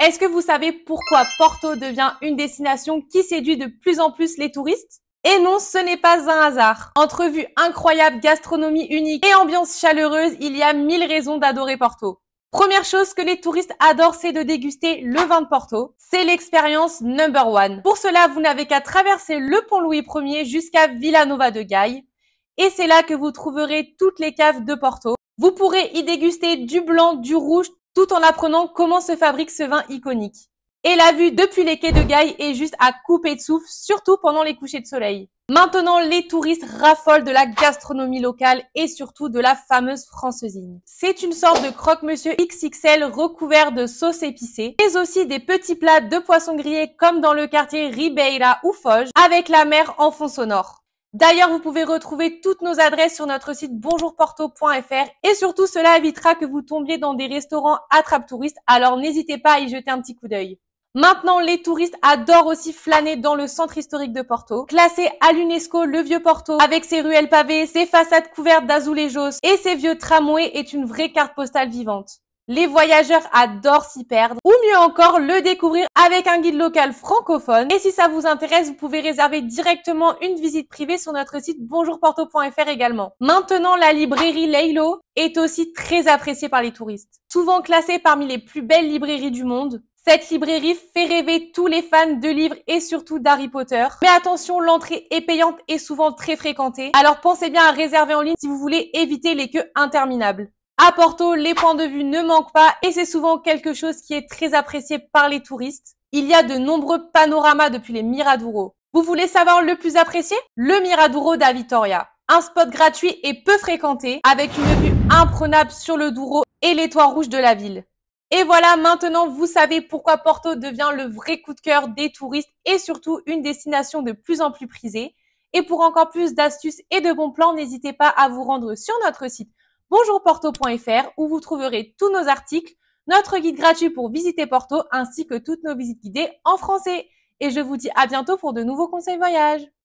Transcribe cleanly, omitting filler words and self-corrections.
Est-ce que vous savez pourquoi Porto devient une destination qui séduit de plus en plus les touristes? Et non, ce n'est pas un hasard. Entre vues incroyables, gastronomie unique et ambiance chaleureuse, il y a 1000 raisons d'adorer Porto. Première chose que les touristes adorent, c'est de déguster le vin de Porto. C'est l'expérience number one. Pour cela, vous n'avez qu'à traverser le pont Louis Ier jusqu'à Villanova de Gaia. Et c'est là que vous trouverez toutes les caves de Porto. Vous pourrez y déguster du blanc, du rouge, tout en apprenant comment se fabrique ce vin iconique. Et la vue depuis les quais de Gaia est juste à couper de souffle, surtout pendant les couchers de soleil. Maintenant, les touristes raffolent de la gastronomie locale et surtout de la fameuse franceusine. C'est une sorte de croque-monsieur XXL recouvert de sauce épicée, mais aussi des petits plats de poissons grillés comme dans le quartier Ribeira ou Foz, avec la mer en fond sonore. D'ailleurs, vous pouvez retrouver toutes nos adresses sur notre site bonjourporto.fr et surtout cela évitera que vous tombiez dans des restaurants attrape-touristes, alors n'hésitez pas à y jeter un petit coup d'œil. Maintenant, les touristes adorent aussi flâner dans le centre historique de Porto. Classé à l'UNESCO, le vieux Porto, avec ses ruelles pavées, ses façades couvertes d'azulejos et ses vieux tramways est une vraie carte postale vivante. Les voyageurs adorent s'y perdre, ou mieux encore, le découvrir avec un guide local francophone. Et si ça vous intéresse, vous pouvez réserver directement une visite privée sur notre site bonjourporto.fr également. Maintenant, la librairie Leilo est aussi très appréciée par les touristes. Souvent classée parmi les plus belles librairies du monde, cette librairie fait rêver tous les fans de livres et surtout d'Harry Potter. Mais attention, l'entrée est payante et souvent très fréquentée. Alors pensez bien à réserver en ligne si vous voulez éviter les queues interminables. À Porto, les points de vue ne manquent pas et c'est souvent quelque chose qui est très apprécié par les touristes. Il y a de nombreux panoramas depuis les Miradouros. Vous voulez savoir le plus apprécié? Le Miradouro da Vitória. Un spot gratuit et peu fréquenté avec une vue imprenable sur le Douro et les toits rouges de la ville. Et voilà, maintenant vous savez pourquoi Porto devient le vrai coup de cœur des touristes et surtout une destination de plus en plus prisée. Et pour encore plus d'astuces et de bons plans, n'hésitez pas à vous rendre sur notre site bonjourporto.fr où vous trouverez tous nos articles, notre guide gratuit pour visiter Porto ainsi que toutes nos visites guidées en français. Et je vous dis à bientôt pour de nouveaux conseils voyage.